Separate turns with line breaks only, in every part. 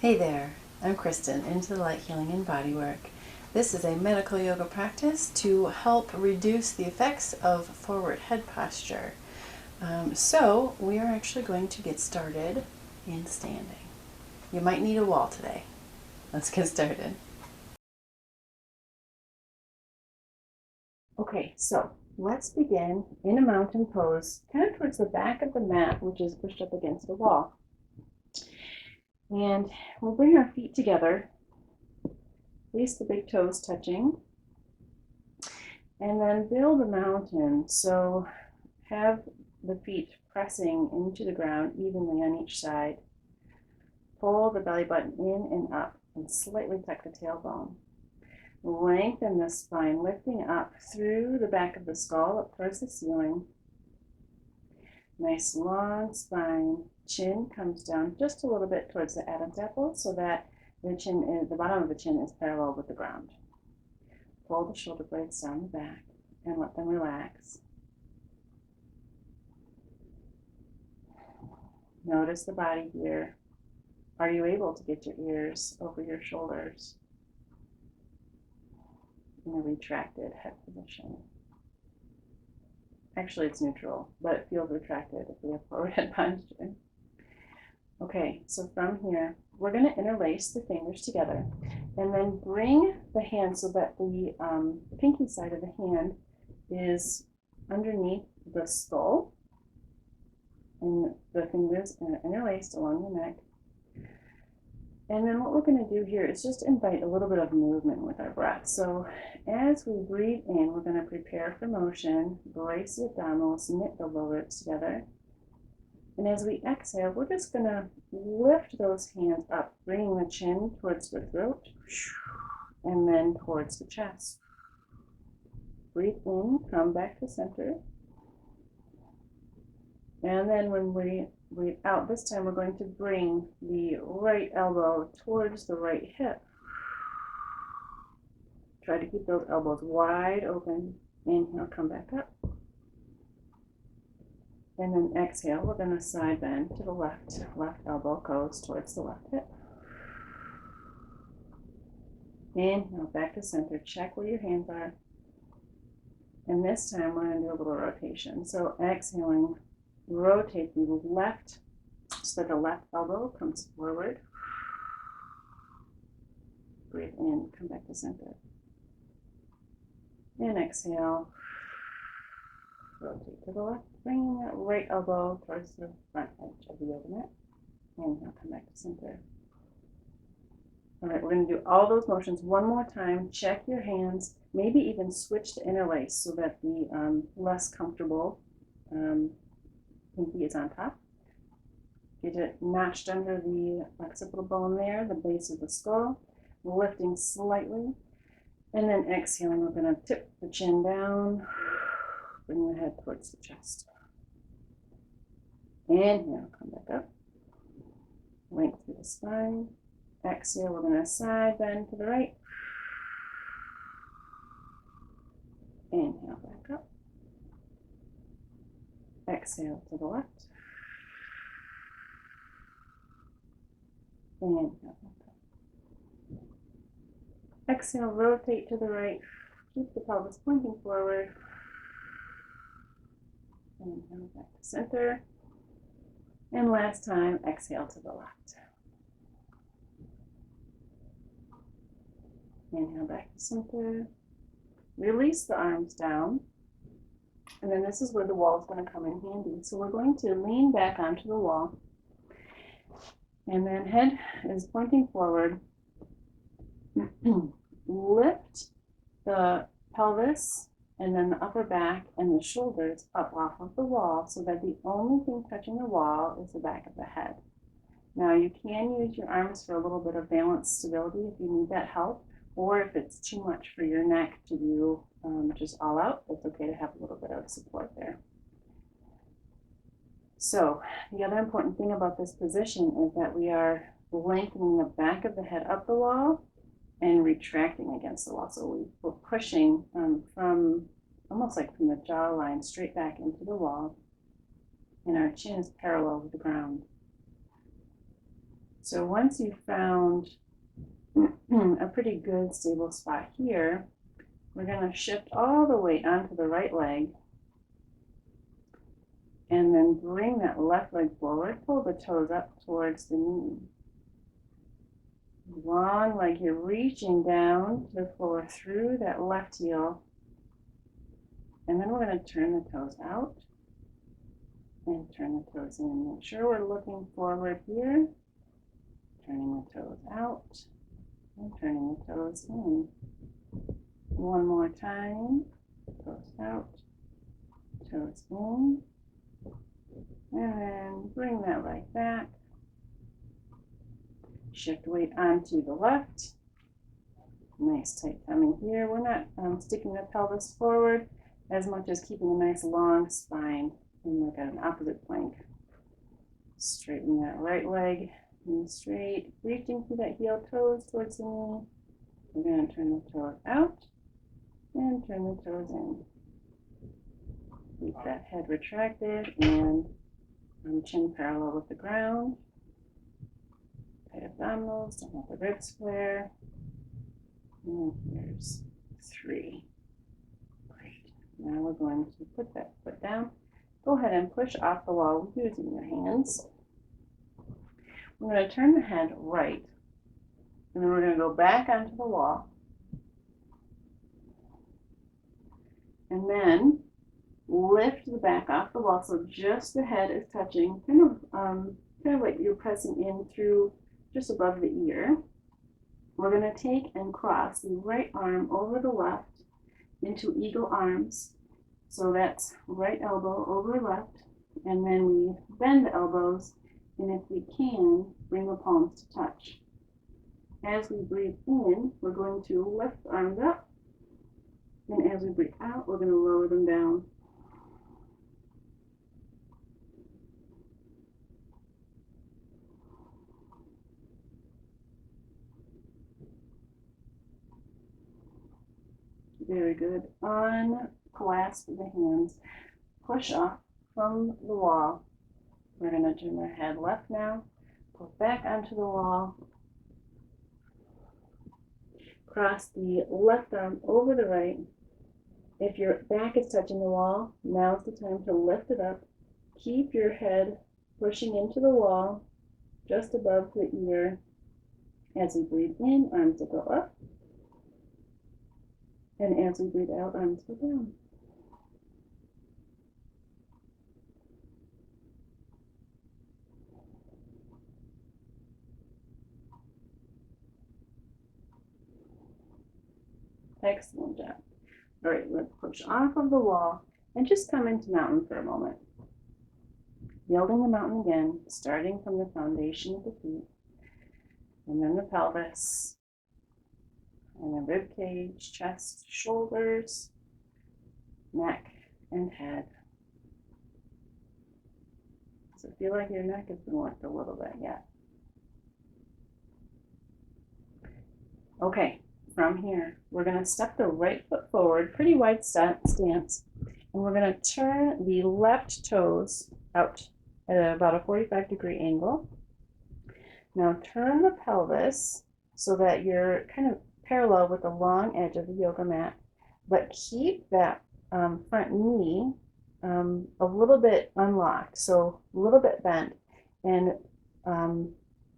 Hey there, I'm Kristen, into Light Healing and Bodywork. This is a medical yoga practice to help reduce the effects of forward head posture. So we are actually going to get started in standing. You might need a wall today. Let's get started. Okay, so let's begin in a mountain pose, kind of towards the back of the mat, which is pushed up against the wall. And we'll bring our feet together, at least the big toes touching, and then build a mountain. So have the feet pressing into the ground evenly on each side. Pull the belly button in and up and slightly tuck the tailbone. Lengthen the spine, lifting up through the back of the skull up towards the ceiling. Nice long spine. Chin comes down just a little bit towards the Adam's apple so that the bottom of the chin is parallel with the ground. Pull the shoulder blades down the back and let them relax. Notice the body here. Are you able to get your ears over your shoulders in a retracted head position? Actually, it's neutral, but it feels retracted if we have forward head posture. Okay, so from here, we're going to interlace the fingers together and then bring the hand so that the pinky side of the hand is underneath the skull, and the fingers are interlaced along the neck. And then what we're going to do here is just invite a little bit of movement with our breath. So as we breathe in, we're going to prepare for motion, brace the abdominals, knit the lower ribs together. And as we exhale, we're just going to lift those hands up, bringing the chin towards the throat and then towards the chest. Breathe in, come back to center. And then when we breathe out, this time we're going to bring the right elbow towards the right hip. Try to keep those elbows wide open. Inhale, come back up. And then exhale, we're going to side bend to the left. Left elbow goes towards the left hip. Inhale, back to center. Check where your hands are. And this time we're going to do a little rotation. So exhaling, rotate the left so that the left elbow comes forward. Breathe in, come back to center. And exhale, rotate to the left, bringing that right elbow towards the front edge of the yoga mat. Inhale, come back to center. All right, we're going to do all those motions one more time. Check your hands, maybe even switch to interlace so that the less comfortable pinky is on top. Get it notched under the occipital bone there, the base of the skull, lifting slightly. And then exhaling, we're going to tip the chin down, bring the head towards the chest. Inhale, come back up. Length through the spine. Exhale, we're going to side bend to the right. Inhale, back up. Exhale to the left. Inhale, back up. Exhale, rotate to the right. Keep the pelvis pointing forward. Inhale, back to center. And last time, exhale to the left. Inhale, back to center. Release the arms down. And then this is where the wall is going to come in handy. So we're going to lean back onto the wall. And then head is pointing forward. Lift the pelvis and then the upper back and the shoulders up off of the wall so that the only thing touching the wall is the back of the head. Now you can use your arms for a little bit of balance stability if you need that help, or if it's too much for your neck to do just all out, it's okay to have a little bit of support there. So the other important thing about this position is that we are lengthening the back of the head up the wall and retracting against the wall. So we're pushing from almost like from the jawline straight back into the wall, and our chin is parallel with the ground. So once you've found a pretty good stable spot here, we're going to shift all the way onto the right leg and then bring that left leg forward. Pull the toes up towards the knee. Long leg here, reaching down to the floor through that left heel. And then we're going to turn the toes out and turn the toes in. Make sure we're looking forward here. Turning the toes out and turning the toes in. One more time. Toes out, toes in. And then bring that leg back. Shift weight onto the left. Nice tight tummy here. We're not sticking the pelvis forward as much as keeping a nice long spine and look at an opposite plank. Straighten that right leg, knee straight, reaching through that heel, toes towards the knee. We're going to turn the toes out and turn the toes in. Keep that head retracted and chin parallel with the ground. Tight abdominals, don't let the ribs flare. And here's 3. Great. Now we're going to put that foot down. Go ahead and push off the wall using your hands. We're going to turn the head right. And then we're going to go back onto the wall. And then lift the back off the wall so just the head is touching, kind of like you're pressing in through just above the ear. We're going to take and cross the right arm over the left into eagle arms. So that's right elbow over left, and then we bend the elbows, and if we can, bring the palms to touch. As we breathe in, we're going to lift the arms up, and as we breathe out, we're going to lower them down. Very good. Unclasp the hands. Push off from the wall. We're going to turn our head left now. Pull back onto the wall. Cross the left arm over the right. If your back is touching the wall, now's the time to lift it up. Keep your head pushing into the wall just above the ear. As we breathe in, arms will go up. And as we breathe out, arms go down. Excellent job. All right, let's push off of the wall and just come into mountain for a moment. Building the mountain again, starting from the foundation of the feet, and then the pelvis, and then rib cage, chest, shoulders, neck, and head. So feel like your neck has been worked a little bit yet. Okay, from here, we're going to step the right foot forward, pretty wide stance, and we're going to turn the left toes out at about a 45-degree angle. Now turn the pelvis so that you're kind of parallel with the long edge of the yoga mat, but keep that front knee a little bit unlocked, so a little bit bent, and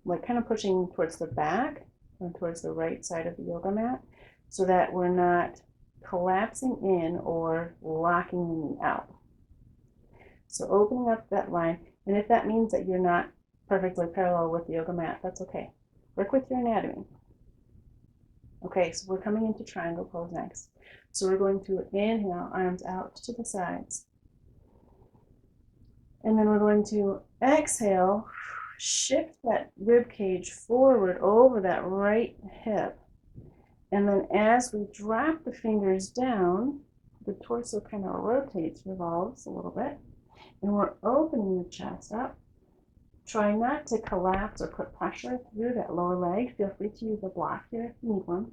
like kind of pushing towards the back and towards the right side of the yoga mat, so that we're not collapsing in or locking the knee out. So opening up that line, and if that means that you're not perfectly parallel with the yoga mat, that's okay. Work with your anatomy. Okay, so we're coming into triangle pose next. So we're going to inhale, arms out to the sides. And then we're going to exhale, shift that rib cage forward over that right hip. And then as we drop the fingers down, the torso kind of rotates, revolves a little bit. And we're opening the chest up. Try not to collapse or put pressure through that lower leg. Feel free to use a block here if you need one.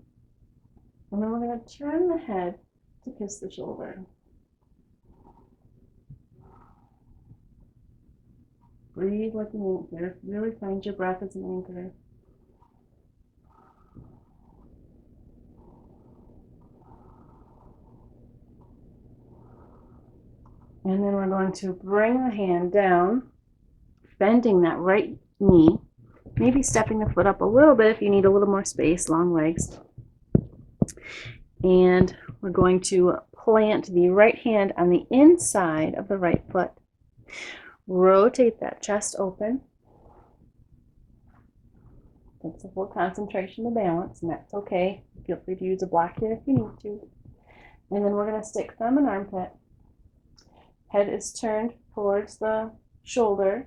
And then we're going to turn the head to kiss the shoulder. Breathe like an anchor. Really find your breath as an anchor. And then we're going to bring the hand down, bending that right knee, maybe stepping the foot up a little bit if you need a little more space, long legs. And we're going to plant the right hand on the inside of the right foot. Rotate that chest open. That's a full concentration to balance, and that's okay. Feel free to use a block here if you need to. And then we're going to stick thumb in armpit. Head is turned towards the shoulder,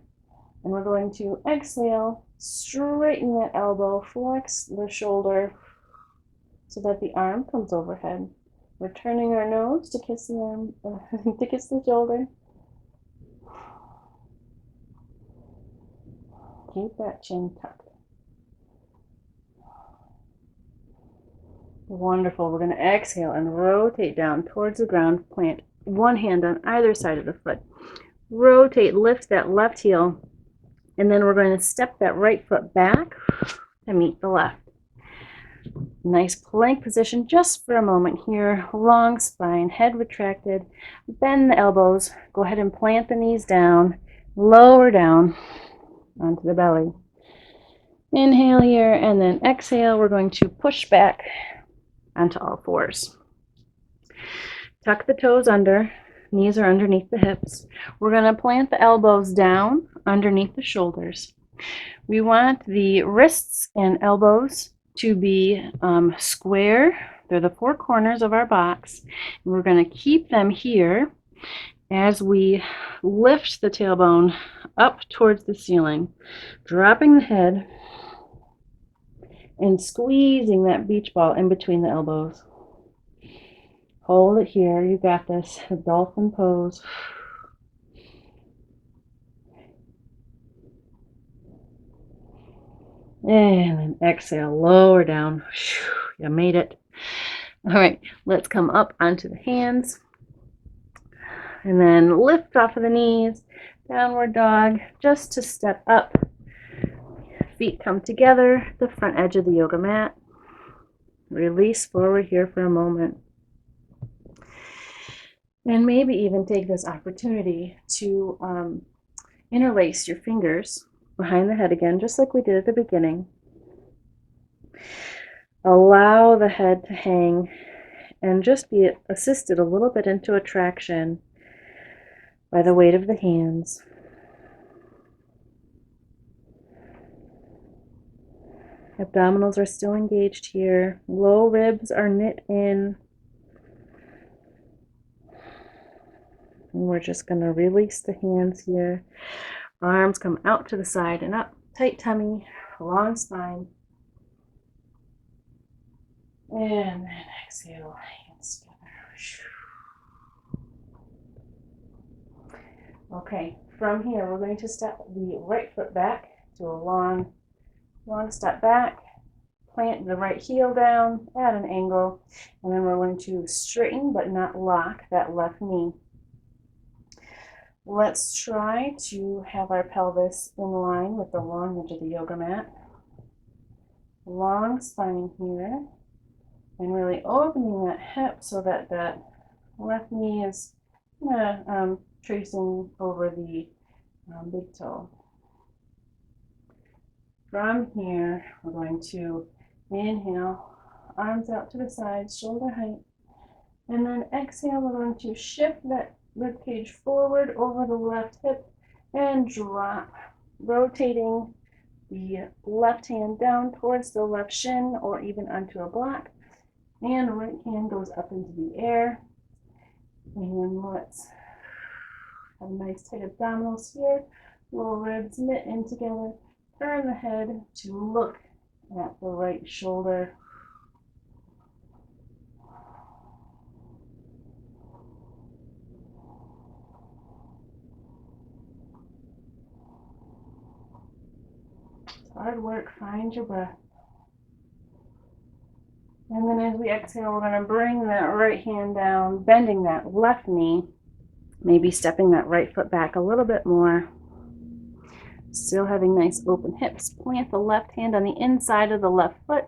and we're going to exhale, straighten that elbow, flex the shoulder so that the arm comes overhead. We're turning our nose to kiss the arm, to kiss the shoulder. Keep that chin tucked. Wonderful. We're going to exhale and rotate down towards the ground. Plant one hand on either side of the foot. Rotate, lift that left heel, and then we're going to step that right foot back to meet the left. Nice plank position just for a moment here. Long spine, head retracted. Bend the elbows. Go ahead and plant the knees down. Lower down onto the belly. Inhale here, and then exhale. We're going to push back onto all fours. Tuck the toes under. Knees are underneath the hips. We're going to plant the elbows down underneath the shoulders. We want the wrists and elbows to be square. They're the four corners of our box. And we're going to keep them here as we lift the tailbone up towards the ceiling, dropping the head and squeezing that beach ball in between the elbows. Hold it here. You got this. The dolphin pose. And then exhale, lower down. You made it. All right, let's come up onto the hands. And then lift off of the knees. Downward dog, just to step up. Feet come together, the front edge of the yoga mat. Release forward here for a moment. And maybe even take this opportunity to interlace your fingers behind the head again, just like we did at the beginning. Allow the head to hang and just be assisted a little bit into a traction by the weight of the hands. Abdominals are still engaged here. Low ribs are knit in. And we're just going to release the hands here. Arms come out to the side and up. Tight tummy, long spine. And then exhale, hands together. Okay, from here we're going to step the right foot back to a long step back. Plant the right heel down at an angle, and then we're going to straighten but not lock that left knee. Let's try to have our pelvis in line with the long edge of the yoga mat. Long spine here, and really opening that hip so that that left knee is tracing over the big toe. From here, we're going to inhale, arms out to the sides, shoulder height, and then exhale, we're going to shift that rib cage forward over the left hip and drop, rotating the left hand down towards the left shin or even onto a block, and the right hand goes up into the air. And let's have nice tight abdominals here, lower ribs knit in together. Turn the head to look at the right shoulder. It's hard work, find your breath. And then as we exhale, we're going to bring that right hand down, bending that left knee, maybe stepping that right foot back a little bit more. Still having nice open hips. Plant the left hand on the inside of the left foot.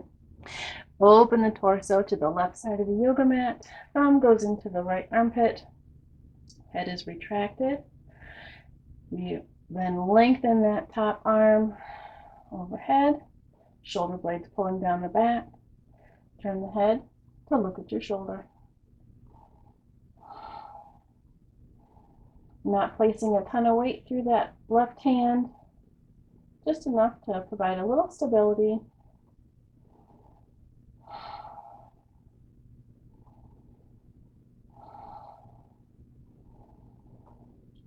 Open the torso to the left side of the yoga mat. Thumb goes into the right armpit. Head is retracted. You then lengthen that top arm overhead. Shoulder blades pulling down the back. Turn the head to look at your shoulder. Not placing a ton of weight through that left hand. Just enough to provide a little stability.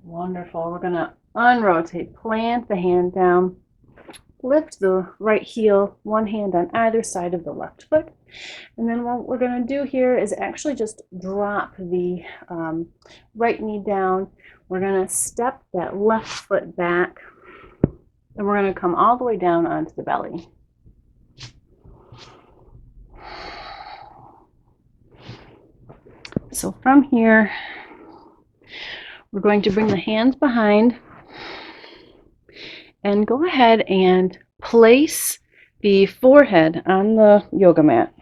Wonderful. We're going to unrotate, plant the hand down, lift the right heel, one hand on either side of the left foot. And then what we're going to do here is actually just drop the right knee down. We're going to step that left foot back, and we're going to come all the way down onto the belly. So from here, we're going to bring the hands behind and go ahead and place the forehead on the yoga mat.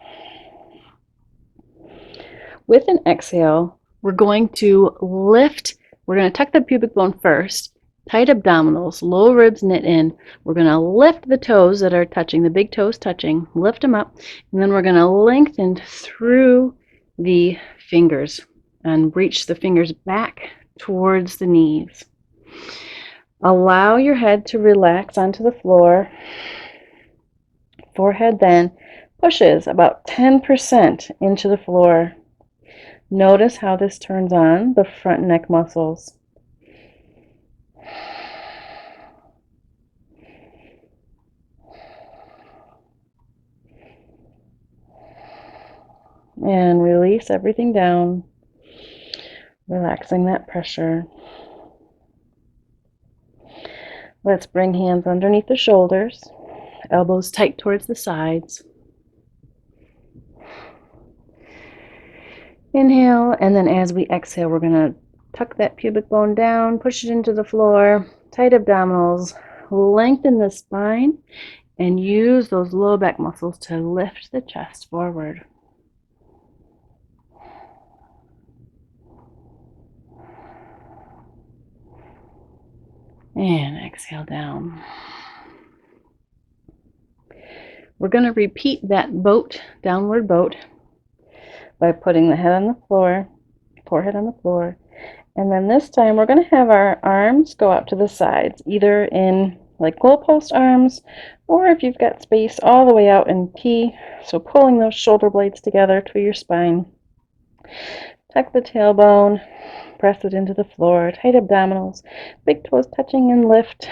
With an exhale, we're going to lift, we're going to tuck the pubic bone first, tight abdominals, low ribs knit in. We're going to lift the toes that are touching, the big toes touching, lift them up, and then we're going to lengthen through the fingers and reach the fingers back towards the knees. Allow your head to relax onto the floor. Forehead then pushes about 10% into the floor. Notice how this turns on the front neck muscles. And release everything down, relaxing that pressure. Let's bring hands underneath the shoulders, elbows tight towards the sides. Inhale, and then as we exhale, we're going to tuck that pubic bone down, push it into the floor, tight abdominals, lengthen the spine, and use those low back muscles to lift the chest forward. And exhale down. We're going to repeat that boat, downward boat, by putting the head on the floor, forehead on the floor. And then this time we're going to have our arms go out to the sides, either in like goalpost arms, or if you've got space, all the way out in T. So pulling those shoulder blades together to your spine. Tuck the tailbone, press it into the floor, tight abdominals, big toes touching and lift.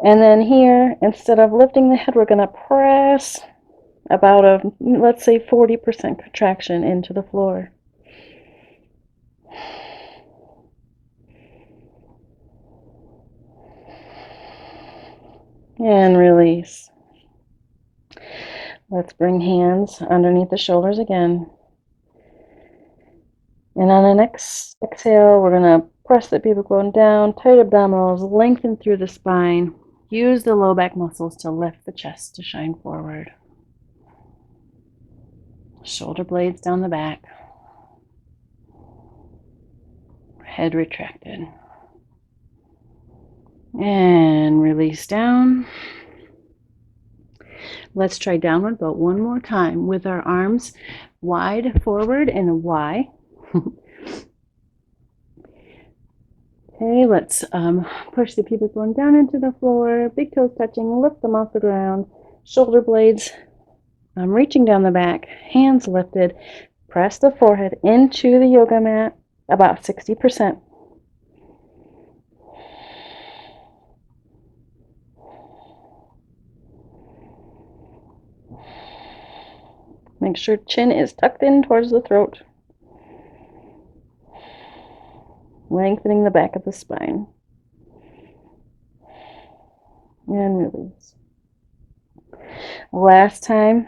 And then here, instead of lifting the head, we're going to press about a, let's say, 40% contraction into the floor. And release. Let's bring hands underneath the shoulders again. And on the next exhale, we're going to press the pubic bone down, tight abdominals, lengthen through the spine. Use the low back muscles to lift the chest to shine forward. Shoulder blades down the back. Head retracted. And release down. Let's try downward boat one more time with our arms wide forward in a Y. Okay, let's push the pubic bone down into the floor, big toes touching, lift them off the ground, shoulder blades reaching down the back, hands lifted, press the forehead into the yoga mat, about 60%. Make sure chin is tucked in towards the throat. Lengthening the back of the spine. And release. Last time,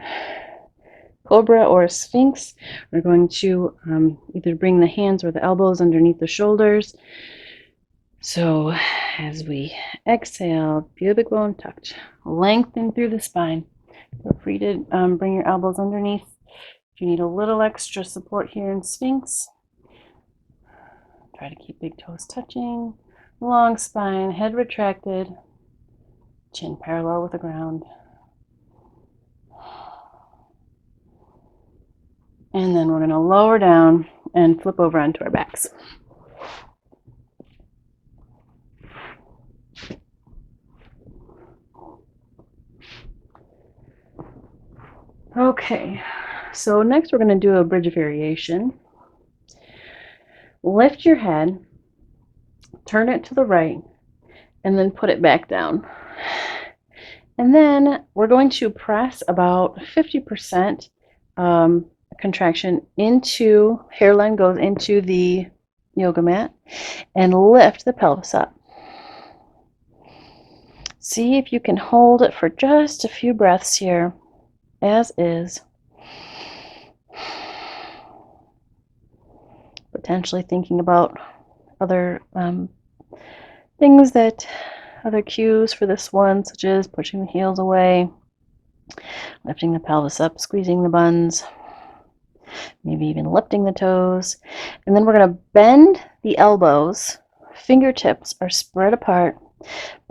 Cobra or Sphinx. We're going to either bring the hands or the elbows underneath the shoulders.
So as we exhale, pubic bone tucked, lengthen through the spine. Feel free to bring your elbows underneath. If you need a little extra support here in Sphinx, try to keep big toes touching. Long spine, head retracted, chin parallel with the ground. And then we're going to lower down and flip over onto our backs. Okay, so next we're going to do a bridge variation. Lift your head, turn it to the right, and then put it back down. And then we're going to press about 50% contraction into, hairline goes into the yoga mat, and lift the pelvis up. See if you can hold it for just a few breaths here, as is. Potentially thinking about other things that, other cues for this one, such as pushing the heels away, lifting the pelvis up, squeezing the buns, maybe even lifting the toes. And then we're going to bend the elbows. Fingertips are spread apart.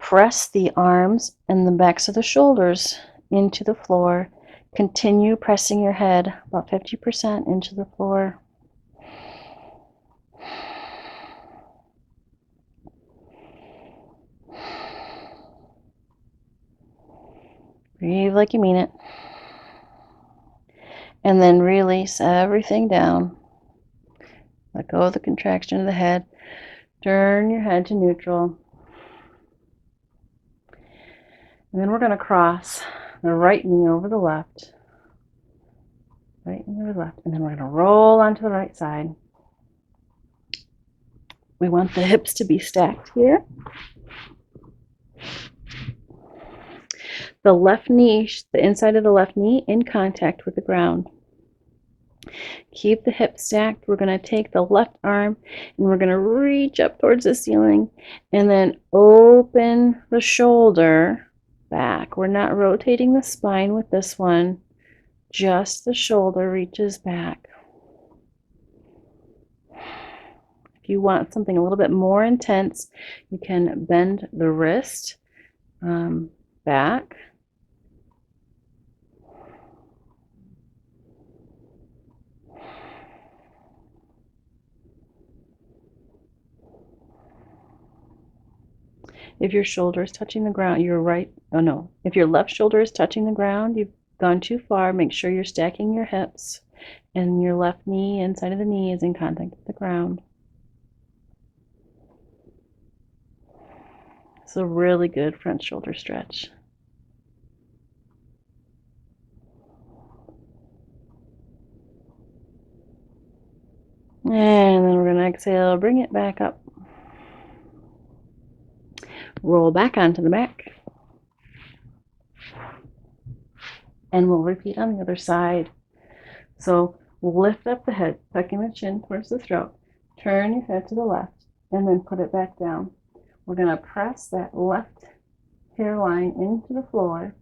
Press the arms and the backs of the shoulders into the floor. Continue pressing your head about 50% into the floor. Breathe like you mean it. And then release everything down. Let go of the contraction of the head. Turn your head to neutral. And then we're going to cross the right knee over the left. Right knee over the left. And then we're going to roll onto the right side. We want the hips to be stacked here. The left knee, the inside of the left knee in contact with the ground. Keep the hips stacked. We're going to take the left arm and we're going to reach up towards the ceiling and then open the shoulder back. We're not rotating the spine with this one. Just the shoulder reaches back. If you want something a little bit more intense, you can bend the wrist back. If your shoulder is touching the ground, if your left shoulder is touching the ground, you've gone too far. Make sure you're stacking your hips and your left knee, inside of the knee, is in contact with the ground. It's a really good front shoulder stretch. And then we're going to exhale, bring it back up. Roll back onto the back. And we'll repeat on the other side. So lift up the head, tucking the chin towards the throat. Turn your head to the left, and then put it back down. We're going to press that left hairline into the floor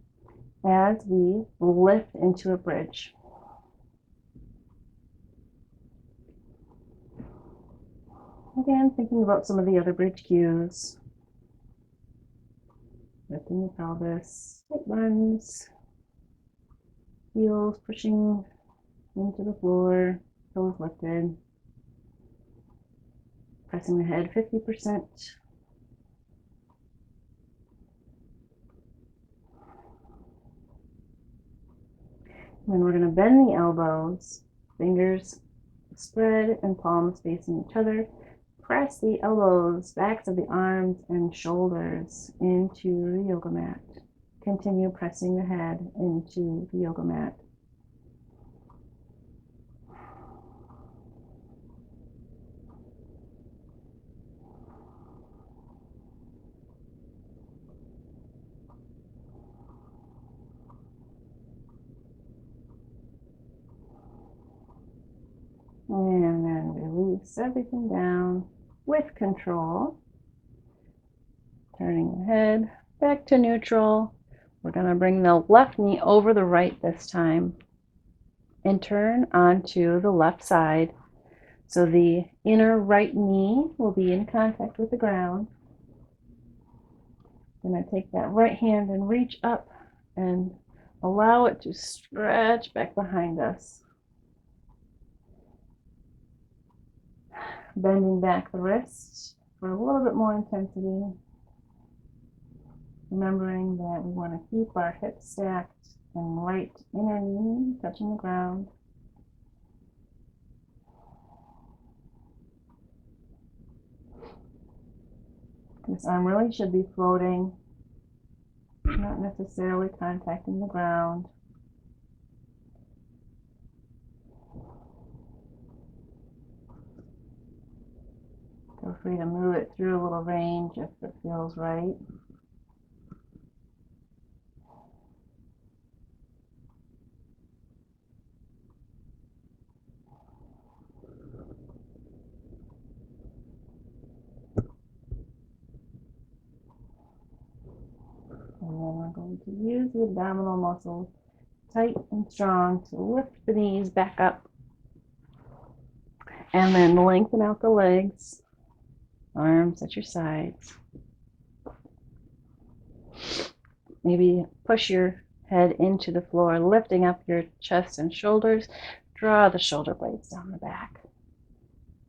as we lift into a bridge. Again, thinking about some of the other bridge cues. Lifting the pelvis, tight buns, heels pushing into the floor, toes lifted. Pressing the head 50%. Then we're going to bend the elbows, fingers spread and palms facing each other. Press the elbows, backs of the arms and shoulders into the yoga mat. Continue pressing the head into the yoga mat. And then release everything down with control. Turning the head back to neutral. We're going to bring the left knee over the right this time and turn onto the left side. So the inner right knee will be in contact with the ground. I'm going to take that right hand and reach up and allow it to stretch back behind us. Bending back the wrist for a little bit more intensity. Remembering that we want to keep our hips stacked and right inner knee touching the ground. This arm really should be floating, not necessarily contacting the ground. Feel free to move it through a little range if it feels right. And then we're going to use the abdominal muscles tight and strong to lift the knees back up. And then lengthen out the legs, arms at your sides. Maybe push your head into the floor, lifting up your chest and shoulders. Draw the shoulder blades down the back.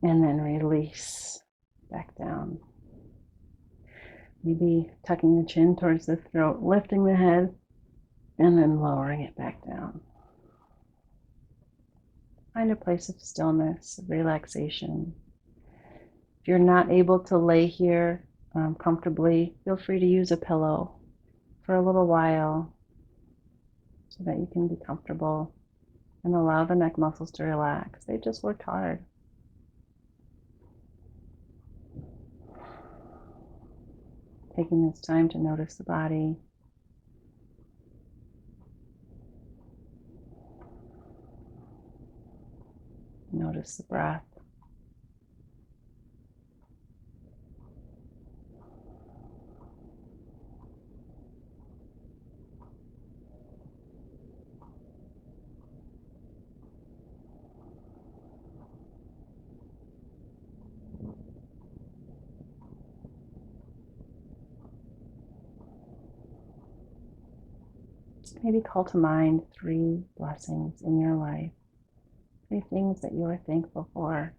And then release back down. Maybe tucking the chin towards the throat, lifting the head, and then lowering it back down. Find a place of stillness, of relaxation. If you're not able to lay here comfortably, feel free to use a pillow for a little while so that you can be comfortable and allow the neck muscles to relax. They just worked hard. Taking this time to notice the body. Notice the breath. Maybe call to mind 3 blessings in your life, 3 things that you are thankful for.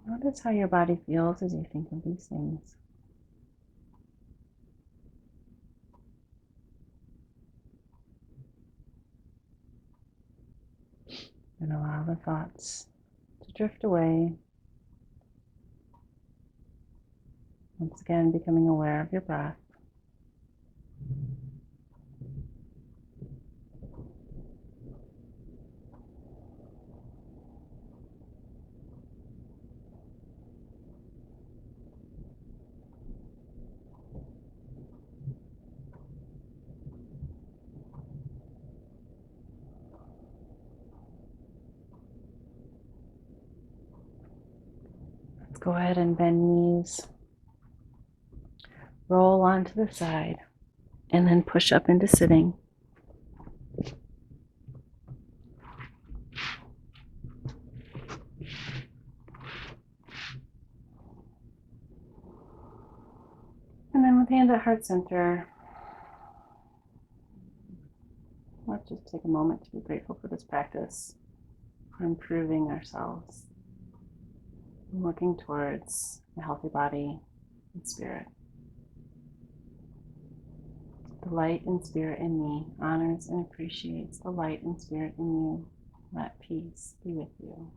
Notice how your body feels as you think of these things. And allow the thoughts to drift away. Once again, becoming aware of your breath. Let's go ahead and bend knees. Roll onto the side and then push up into sitting. And then with hands at heart center, let's just take a moment to be grateful for this practice, for improving ourselves, and working towards a healthy body and spirit. The light and spirit in me honors and appreciates the light and spirit in you. Let peace be with you.